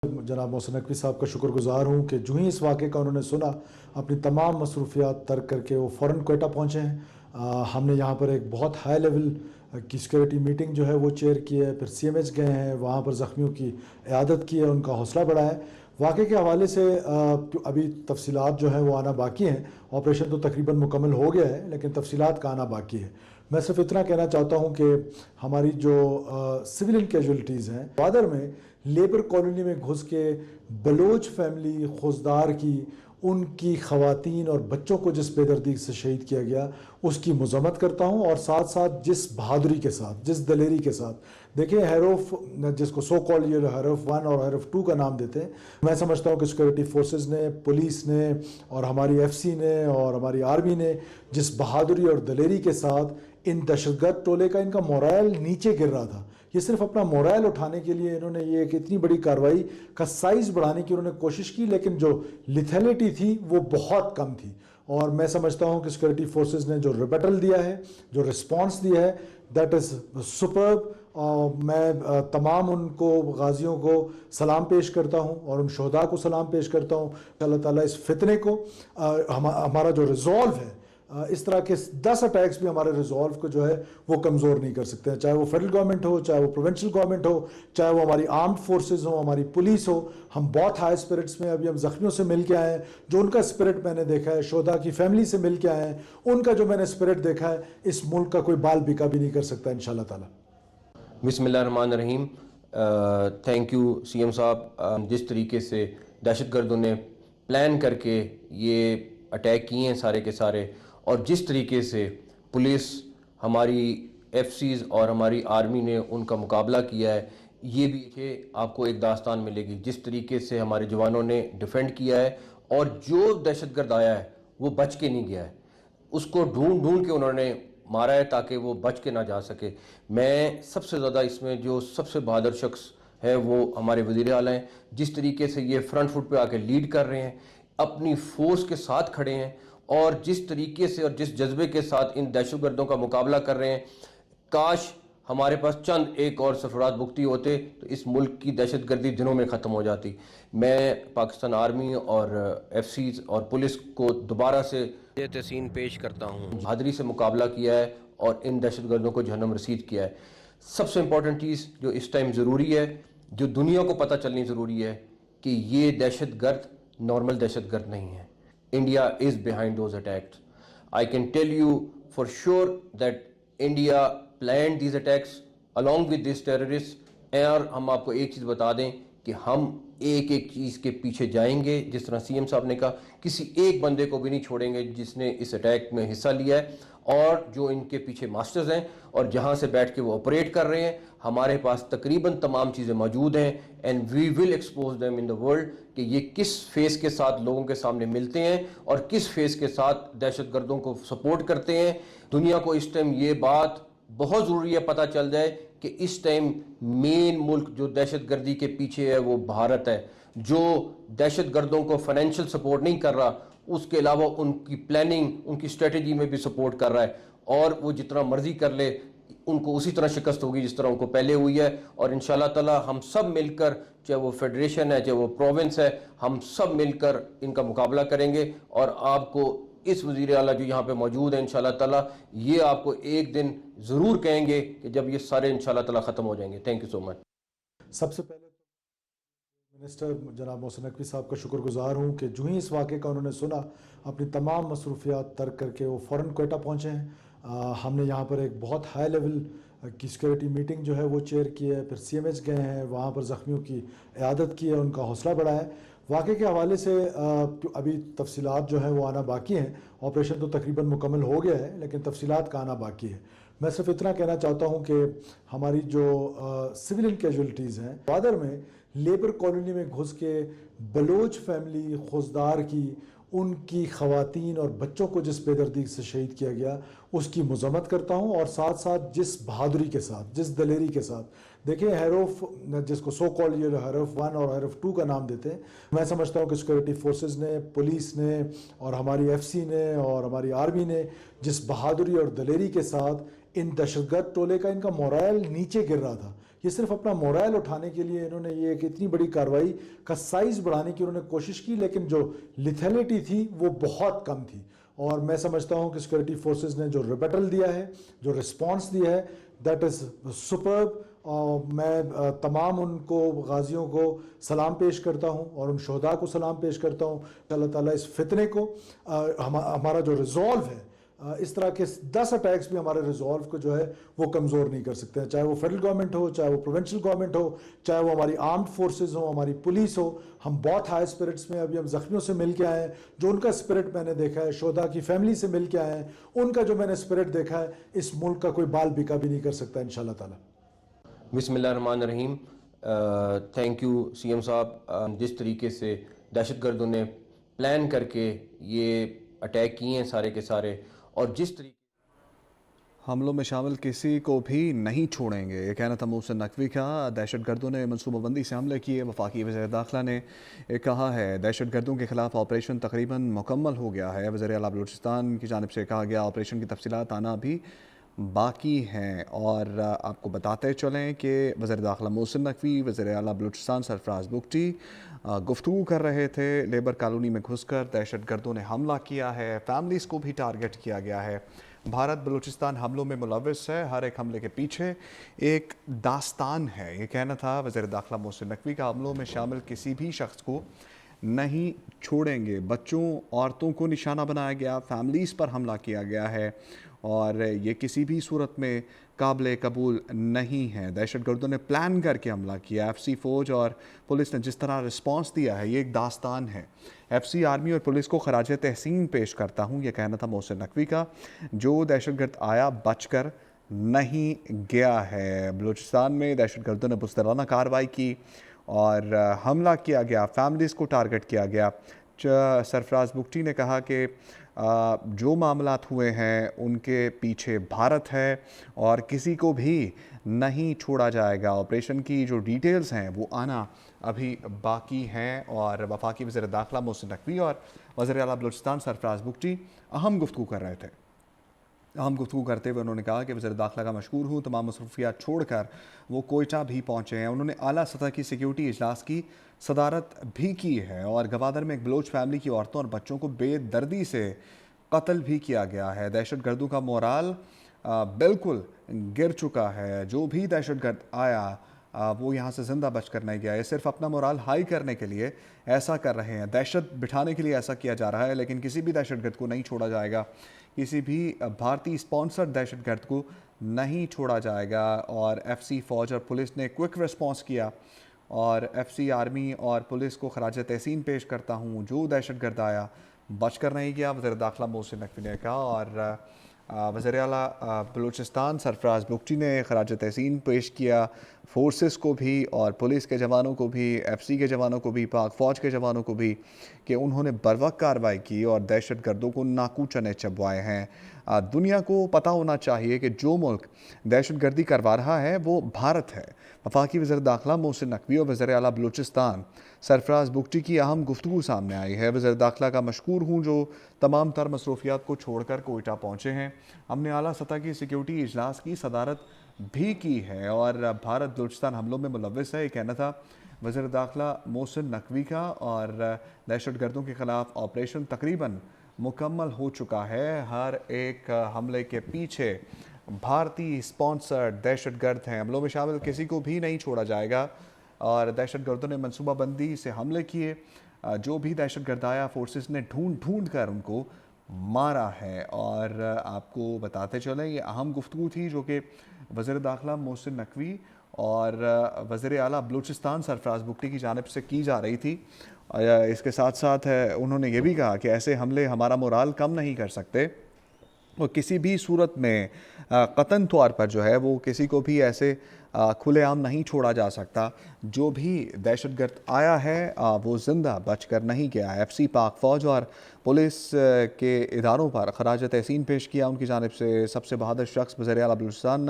जनाब मोहसिन नकवी साहब का शुक्रगुजार हूँ कि जो ही इस वाक़े का उन्होंने सुना, अपनी तमाम मसरूफियात तर्क करके वो फ़ौरन क्वेटा पहुँचे हैं। हमने यहाँ पर एक बहुत हाई लेवल की सिक्योरिटी मीटिंग जो है वो चेयर की है, फिर CMH गए हैं, वहाँ पर ज़ख्मियों की इयादत की है, उनका हौसला बढ़ा है। वाक़े के हवाले से अभी तफसीलात जो हैं वो आना बाकी हैं। ऑपरेशन तो तकरीबन मुकम्मल हो गया है, लेकिन तफसीलात का आना बाकी है। मैं सिर्फ इतना कहना चाहता हूँ कि हमारी जो सिविलियन कैजुअलिटीज़ हैं, ग्वादर में लेबर कॉलोनी में घुस के बलोच फैमिली खुजदार की, उनकी ख़वातीन और बच्चों को जिस बेदर्दी से शहीद किया गया उसकी मज़म्मत करता हूँ, और साथ साथ जिस बहादुरी के साथ, जिस दलेरी के साथ, देखिए हैरोफ जिसको सो कॉल ये हैरोफ 1 और हैरोफ 2 का नाम देते हैं, मैं समझता हूँ कि सिक्योरिटी फोर्सेस ने, पुलिस ने और हमारी FC ने और हमारी आर्मी ने जिस बहादुरी और दलेरी के साथ इन दहशतगर्द टोले का, इनका मोरल नीचे गिर रहा था, ये सिर्फ अपना मोरल उठाने के लिए इन्होंने ये एक इतनी बड़ी कार्रवाई का साइज़ बढ़ाने की उन्होंने कोशिश की, लेकिन जो लिथैलिटी थी वो बहुत कम थी। और मैं समझता हूँ कि सिक्योरिटी फोर्सेस ने जो रिबेटल दिया है, जो रिस्पांस दिया है, दैट इज़ सुपर्ब। मैं तमाम उनको गाजियों को सलाम पेश करता हूँ और उन शहदा को सलाम पेश करता हूँ। अल्लाह ताला इस फितने को हमारा जो रिजॉल्व है, इस तरह के 10 अटैक्स भी हमारे रिजॉल्व को जो है वो कमज़ोर नहीं कर सकते हैं, चाहे वो फेडरल गवर्नमेंट हो, चाहे वो प्रोविंशियल गवर्नमेंट हो, चाहे वो हमारी आर्म्ड फोर्सेस हो, हमारी पुलिस हो। हम बहुत हाई स्पिरिट्स में, अभी हम ज़ख्मियों से मिल के आए हैं, जो उनका स्पिरिट मैंने देखा है, शोधा की फैमिली से मिल के आए हैं, उनका जो मैंने स्पिरिट देखा है, इस मुल्क का कोई बाल बिका भी नहीं कर सकता इंशाअल्लाह ताला। बिस्मिल्लाहिर्रहमानिर्रहीम। थैंक यू CM साहब। जिस तरीके से दहशतगर्दों ने प्लान करके ये अटैक किए हैं सारे के सारे, और जिस तरीके से पुलिस, हमारी FCs और हमारी आर्मी ने उनका मुकाबला किया है, ये भी आपको एक दास्तान मिलेगी। जिस तरीके से हमारे जवानों ने डिफेंड किया है, और जो दहशतगर्द आया है वो बच के नहीं गया है, उसको ढूंढ ढूंढ के उन्होंने मारा है ताकि वो बच के ना जा सके। मैं सबसे ज़्यादा इसमें जो सबसे बहादुर शख्स है वो हमारे वज़ीर आला हैं। जिस तरीके से ये फ्रंट फुट पे आके लीड कर रहे हैं, अपनी फोर्स के साथ खड़े हैं, और जिस तरीके से और जिस जज्बे के साथ इन दहशतगर्दों का मुकाबला कर रहे हैं, काश हमारे पास चंद एक और सरफराज बुख्ती होते तो इस मुल्क की दहशतगर्दी दिनों में ख़त्म हो जाती। मैं पाकिस्तान आर्मी और FCs और पुलिस को दोबारा से तहसीन पेश करता हूँ। बहादुरी से मुकाबला किया है और इन दहशतगर्दों को जहन्नम रसीद किया है। सबसे इम्पॉर्टेंट चीज़ जो इस टाइम ज़रूरी है, जो दुनिया को पता चलनी ज़रूरी है, कि ये दहशतगर्द नॉर्मल दहशतगर्द नहीं है। India is behind those attacks. I can tell you for sure that India planned these attacks along with these terrorists. और हम आपको एक चीज़ बता दें कि हम एक एक चीज़ के पीछे जाएंगे। जिस तरह CM साहब ने कहा, किसी एक बंदे को भी नहीं छोड़ेंगे जिसने इस अटैक में हिस्सा लिया है, और जो इनके पीछे मास्टर्स हैं और जहां से बैठ के वो ऑपरेट कर रहे हैं। हमारे पास तकरीबन तमाम चीज़ें मौजूद हैं, and we will expose them in the world कि ये किस फेस के साथ लोगों के सामने मिलते हैं और किस फेस के साथ दहशतगर्दों को सपोर्ट करते हैं। दुनिया को इस टाइम ये बात बहुत ज़रूरी है पता चल जाए कि इस टाइम मेन मुल्क जो दहशतगर्दी के पीछे है वो भारत है, जो दहशतगर्दों को फाइनेंशियल सपोर्ट नहीं कर रहा, उसके अलावा उनकी प्लानिंग, उनकी स्ट्रेटजी में भी सपोर्ट कर रहा है, और वो जितना मर्जी कर ले उनको उसी तरह शिकस्त होगी जिस तरह उनको पहले हुई है। और इंशाल्लाह ताला हम सब मिलकर, चाहे वो फेडरेशन है, चाहे वो प्रोविंस है, हम सब मिलकर इनका मुकाबला करेंगे। और आपको इस वज़ीर आला जो यहाँ पे मौजूद है, इंशाल्लाह ताला ये आपको एक दिन ज़रूर कहेंगे कि जब ये सारे इंशाल्लाह ताला ख़त्म हो जाएंगे। Thank you so much. सबसे पहले मिनिस्टर जनाब मोहसिन नकवी साहब का शुक्रगुजार हूँ कि जो ही इस वाक़े का उन्होंने सुना, अपनी तमाम मसरूफियात तर्क करके वो फ़ौरन क्वेटा पहुँचे हैं। हमने यहाँ पर एक बहुत हाई लेवल की सिक्योरिटी मीटिंग जो है वो चेयर की है, फिर CMH गए हैं, वहाँ पर ज़ख्मियों की इयादत की है, उनका हौसला बढ़ा है। वाक़े के हवाले से अभी तफसीलात जो हैं वो आना बाकी हैं। ऑपरेशन तो तकरीबन मुकम्मल हो गया है, लेकिन तफसीलात का आना बाकी है। मैं सिर्फ इतना कहना चाहता हूँ कि हमारी जो सिविलियन कैजुअलिटीज़ हैं, ग्वादर में लेबर कॉलोनी में घुस के बलोच फैमिली खुजदार की, उनकी ख़वातीन और बच्चों को जिस बेदर्दी से शहीद किया गया उसकी मज़म्मत करता हूँ, और साथ साथ जिस बहादुरी के साथ, जिस दलेरी के साथ, देखिए हैरोफ जिसको सो कॉल ये हैरोफ 1 और हैरोफ 2 का नाम देते हैं, मैं समझता हूँ कि सिक्योरिटी फोर्सेस ने, पुलिस ने और हमारी FC ने और हमारी आर्मी ने जिस बहादुरी और दलेरी के साथ इन दहशतगर्द टोले का, इनका मोरल नीचे गिर रहा था, یہ صرف اپنا مورائل اٹھانے کے لیے انہوں نے یہ ایک اتنی بڑی کارروائی کا سائز بڑھانے کی انہوں نے کوشش کی، لیکن جو لیتھیلٹی تھی وہ بہت کم تھی. اور میں سمجھتا ہوں کہ سیکورٹی فورسز نے جو ریبٹل دیا ہے، جو رسپانس دیا ہے، دیٹ از سپرب. میں تمام ان کو غازیوں کو سلام پیش کرتا ہوں اور ان شہداء کو سلام پیش کرتا ہوں. اللہ تعالیٰ اس فتنے کو ہمارا جو ریزولو ہے، اس طرح کے 10 اٹیکس بھی ہمارے ریزولو کو جو ہے وہ کمزور نہیں کر سکتے ہیں، چاہے وہ فیڈرل گورنمنٹ ہو، چاہے وہ پروونشل گورنمنٹ ہو، چاہے وہ ہماری آرمڈ فورسز ہوں، ہماری پولیس ہو. ہم بہت ہائی اسپرٹس میں، ابھی ہم زخمیوں سے مل کے آئے ہیں، جو ان کا اسپرٹ میں نے دیکھا ہے، شہداء کی فیملی سے مل کے آئے ہیں، ان کا جو میں نے اسپرٹ دیکھا ہے، اس ملک کا کوئی بال بیکا بھی نہیں کر سکتا انشاءاللہ تعالیٰ. بسم اللہ الرحمن الرحیم. تھینک یو سی ایم صاحب. جس طریقے سے دہشت گردوں نے پلان کر کے یہ اٹیک کیے ہیں سارے کے سارے، اور جس طریقے حملوں میں شامل کسی کو بھی نہیں چھوڑیں گے، یہ کہنا تھا محسن نقوی کا. دہشت گردوں نے منصوبہ بندی سے حملے کیے. وفاقی وزیر داخلہ نے کہا ہے دہشت گردوں کے خلاف آپریشن تقریباً مکمل ہو گیا ہے. وزیر اعلیٰ بلوچستان کی جانب سے کہا گیا آپریشن کی تفصیلات آنا بھی باقی ہیں. اور آپ کو بتاتے چلیں کہ وزیر داخلہ محسن نقوی، وزیر اعلیٰ بلوچستان سرفراز بگٹی گفتگو کر رہے تھے. لیبر کالونی میں گھس کر دہشت گردوں نے حملہ کیا ہے، فیملیز کو بھی ٹارگٹ کیا گیا ہے. بھارت بلوچستان حملوں میں ملوث ہے، ہر ایک حملے کے پیچھے ایک داستان ہے، یہ کہنا تھا وزیر داخلہ محسن نقوی کا. حملوں میں شامل کسی بھی شخص کو نہیں چھوڑیں گے. بچوں، عورتوں کو نشانہ بنایا گیا، فیملیز پر حملہ کیا گیا ہے، اور یہ کسی بھی صورت میں قابل قبول نہیں ہے. دہشت گردوں نے پلان کر کے حملہ کیا. ایف سی فوج اور پولیس نے جس طرح رسپانس دیا ہے، یہ ایک داستان ہے. ایف سی آرمی اور پولیس کو خراج تحسین پیش کرتا ہوں، یہ کہنا تھا محسن نقوی کا. جو دہشت گرد آیا بچ کر نہیں گیا ہے. بلوچستان میں دہشت گردوں نے بزدلانہ کارروائی کی اور حملہ کیا گیا، فیملیز کو ٹارگٹ کیا گیا. سرفراز بگٹی نے کہا کہ جو معاملات ہوئے ہیں ان کے پیچھے بھارت ہے اور کسی کو بھی نہیں چھوڑا جائے گا. آپریشن کی جو ڈیٹیلز ہیں وہ آنا ابھی باقی ہیں. اور وفاقی وزیر داخلہ محسن نقوی اور وزیر اعلیٰ بلوچستان سرفراز بگٹی اہم گفتگو کر رہے تھے. اہم گفتگو کرتے ہوئے انہوں نے کہا کہ وزیر داخلہ کا مشکور ہوں، تمام مصروفیات چھوڑ کر وہ کوئٹہ بھی پہنچے ہیں. انہوں نے اعلیٰ سطح کی سیکیورٹی اجلاس کی صدارت بھی کی ہے. اور گوادر میں ایک بلوچ فیملی کی عورتوں اور بچوں کو بے دردی سے قتل بھی کیا گیا ہے. دہشت گردوں کا مورال بالکل گر چکا ہے. جو بھی دہشت گرد آیا وہ یہاں سے زندہ بچ کر نہیں گیا. یہ صرف اپنا مورال ہائی کرنے کے لیے ایسا کر رہے ہیں، دہشت بٹھانے کے لیے ایسا کیا جا رہا ہے. لیکن کسی بھی دہشت گرد کو نہیں چھوڑا جائے گا، کسی بھی بھارتی اسپانسرڈ دہشت گرد کو نہیں چھوڑا جائے گا. اور ایف سی فوج اور پولیس نے کوئک رسپانس کیا، اور ایف سی آرمی اور پولیس کو خراج تحسین پیش کرتا ہوں. جو دہشت گرد آیا بچ کر نہیں گیا، وزیر داخلہ محسن نقوی نے کہا. اور وزیر اعلیٰ بلوچستان سرفراز بگٹی نے خراج تحسین پیش کیا فورسز کو بھی، اور پولیس کے جوانوں کو بھی، ایف سی کے جوانوں کو بھی، پاک فوج کے جوانوں کو بھی، کہ انہوں نے بروقت کارروائی کی اور دہشت گردوں کو ناکو چنے چبوائے ہیں. دنیا کو پتہ ہونا چاہیے کہ جو ملک دہشت گردی کروا رہا ہے وہ بھارت ہے. وفاقی وزیر داخلہ محسن نقوی اور وزیر اعلیٰ بلوچستان سرفراز بگٹی کی اہم گفتگو سامنے آئی ہے. وزیر داخلہ کا مشکور ہوں جو تمام تر مصروفیات کو چھوڑ کر کوئٹہ پہنچے ہیں. ہم نے اعلیٰ سطح کی سیکیورٹی اجلاس کی صدارت بھی کی ہے، اور بھارت بلوچستان حملوں میں ملوث ہے، یہ کہنا تھا وزیر داخلہ محسن نقوی کا. اور دہشت گردوں کے خلاف آپریشن تقریباً مکمل ہو چکا ہے. ہر ایک حملے کے پیچھے بھارتی اسپانسرڈ دہشت گرد ہیں. حملوں میں شامل کسی کو بھی نہیں چھوڑا جائے گا. اور دہشت گردوں نے منصوبہ بندی سے حملے کیے. جو بھی دہشت گرد آیا فورسز نے ڈھونڈ کر ان کو مارا ہے. اور آپ کو بتاتے چلیں یہ اہم گفتگو تھی جو کہ وزیر داخلہ محسن نقوی اور وزیر اعلیٰ بلوچستان سرفراز بگٹی کی جانب سے کی جا رہی تھی. اس کے ساتھ ساتھ انہوں نے یہ بھی کہا کہ ایسے حملے ہمارا مورال کم نہیں کر سکتے، اور کسی بھی صورت میں قطعاً طور پر جو ہے وہ کسی کو بھی ایسے کھلے عام نہیں چھوڑا جا سکتا. جو بھی دہشت گرد آیا ہے وہ زندہ بچ کر نہیں گیا. ایف سی، پاک فوج اور پولیس کے اداروں پر خراج تحسین پیش کیا ان کی جانب سے. سب سے بہادر شخص وزیر اعلیٰ بلوچستان